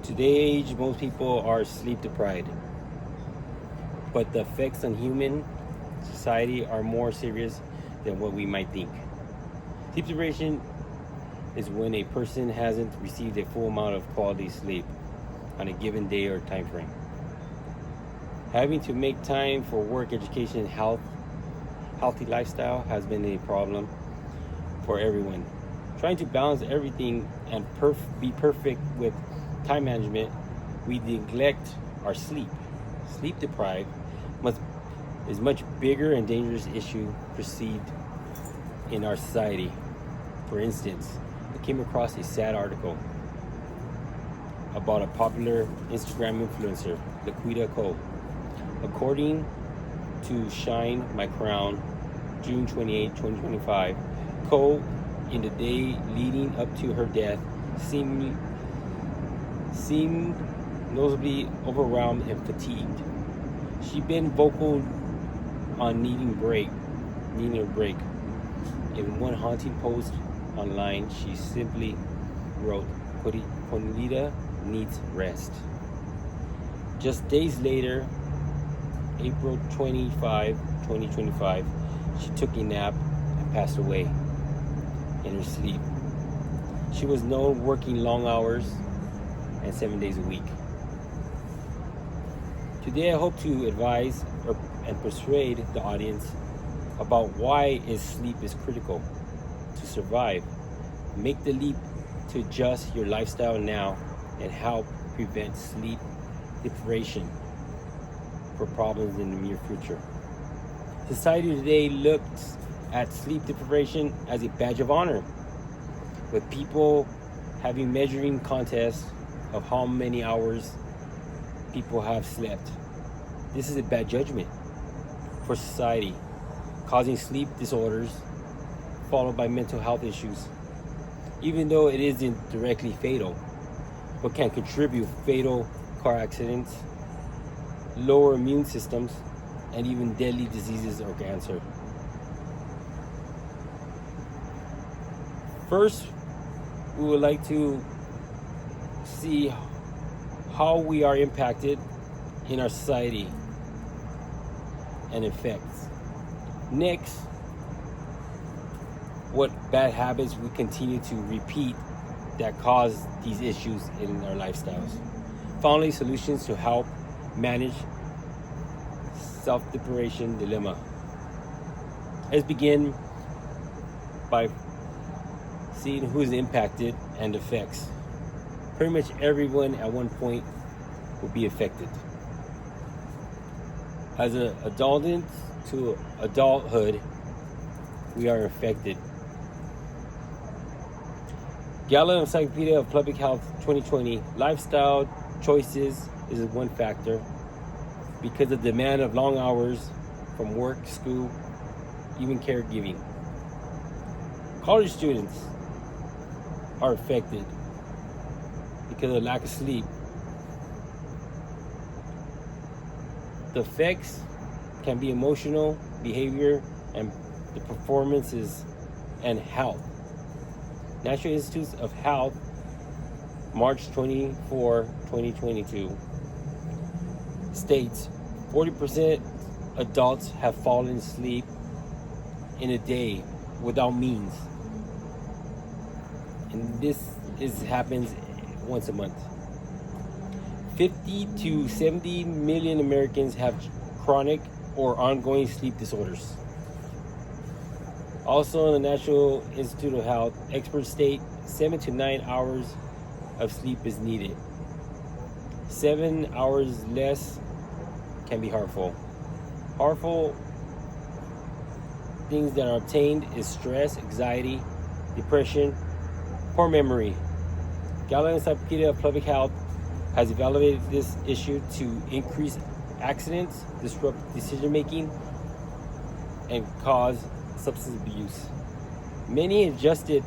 Today's age, most people are sleep deprived, but the effects on human society are more serious than what we might think. Sleep deprivation is when a person hasn't received a full amount of quality sleep on a given day or time frame. Having to make time for work, education, and healthy lifestyle has been a problem for everyone. Trying to balance everything and be perfect with time management, we neglect our sleep. Sleep deprived is much bigger and dangerous issue perceived in our society. For instance, I came across a sad article about a popular Instagram influencer, Laquita Cole. According to Shine My Crown, June 28, 2025, Cole, in the day leading up to her death, seemed noticeably overwhelmed and fatigued. She'd been vocal on needing a break. In one haunting post online, she simply wrote, "Juanita needs rest." Just days later, April 25, 2025, she took a nap and passed away in her sleep. She was known working long hours and 7 days a week. Today I hope to advise and persuade the audience about why sleep is critical to survive. Make the leap to adjust your lifestyle now and help prevent sleep deprivation for problems in the near future. Society today looks at sleep deprivation as a badge of honor, with people having measuring contests of how many hours people have slept. This is a bad judgment for society, causing sleep disorders followed by mental health issues. Even though it isn't directly fatal, but can contribute fatal car accidents, lower immune systems, and even deadly diseases or cancer. First, we would like to see how we are impacted in our society and effects. Next, what bad habits we continue to repeat that cause these issues in our lifestyles. Finally, solutions to help manage self-deprivation dilemma. Let's begin by seeing who's impacted and effects. Pretty much everyone at one point will be affected. As an adolescent to adulthood, we are affected. Gallup Encyclopedia of Public Health 2020, lifestyle choices is one factor because of the demand of long hours from work, school, even caregiving. College students are affected because of lack of sleep. The effects can be emotional, behavior, and the performances and health. National Institutes of Health, March 24, 2022, states 40% adults have fallen asleep in a day without means. And this happens once a month. 50 to 70 million Americans have chronic or ongoing sleep disorders. Also, in the National Institute of Health, experts state 7 to 9 hours of sleep is needed. 7 hours less can be harmful. Harmful things that are obtained is stress, anxiety, depression, poor memory. Gallup Encyclopedia of Public Health has evaluated this issue to increase accidents, disrupt decision making, and cause substance abuse. Many adjusted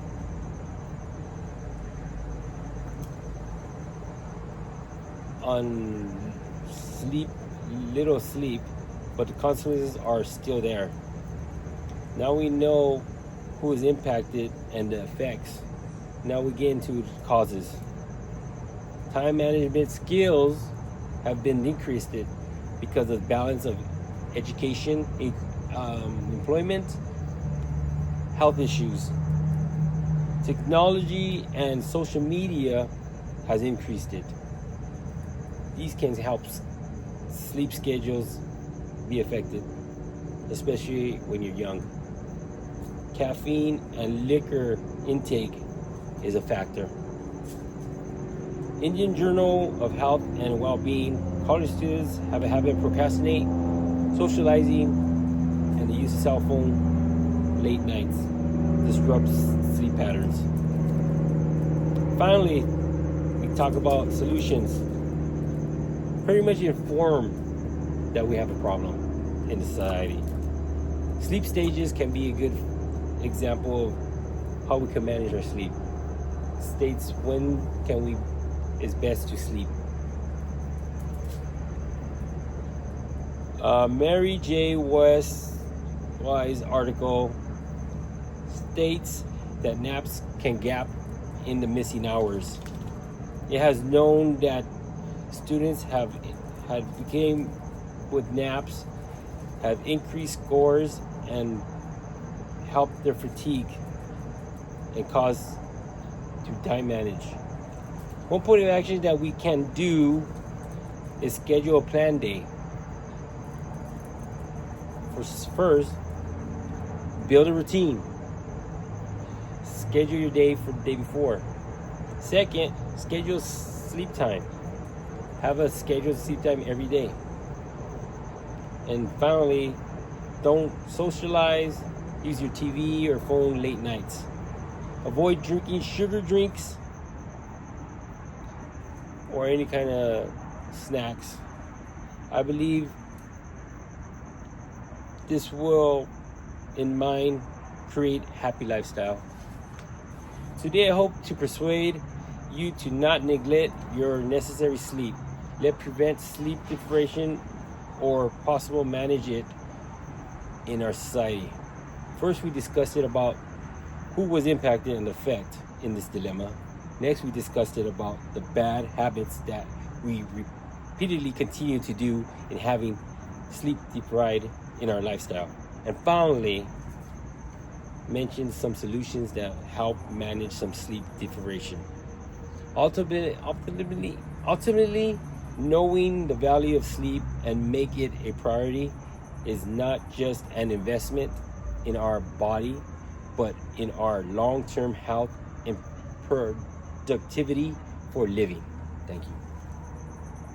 on little sleep, but the consequences are still there. Now we know who is impacted and the effects. Now we get into the causes. Time management skills have been increased because of balance of education, employment, health issues. Technology and social media has increased it. These can help sleep schedules be affected, especially when you're young. Caffeine and liquor intake is a factor. Indian Journal of Health and Well-Being, college students have a habit of procrastinating, socializing, and the use of cell phone late nights disrupts sleep patterns. Finally, we talk about solutions. Pretty much inform that we have a problem in society. Sleep stages can be a good example of how we can manage our sleep. States when is best to sleep. Mary J. Wise article states that naps can gap in the missing hours. It has known that students had became with naps have increased scores and helped their fatigue and cause to time manage. One point of action that we can do is schedule a planned day. First, build a routine. Schedule your day for the day before. Second, schedule sleep time. Have a scheduled sleep time every day. And finally, don't socialize, use your TV or phone late nights. Avoid drinking sugar drinks or any kind of snacks. I believe this will, in mind, create happy lifestyle. Today I hope to persuade you to not neglect your necessary sleep. Let prevent sleep deprivation or possible manage it in our society. First, we discussed it about who was impacted and effect in this dilemma. Next, we discussed it about the bad habits that we repeatedly continue to do in having sleep deprived in our lifestyle. And finally, mentioned some solutions that help manage some sleep deprivation. Ultimately, knowing the value of sleep and make it a priority is not just an investment in our body, but in our long-term health and productivity for living. Thank you.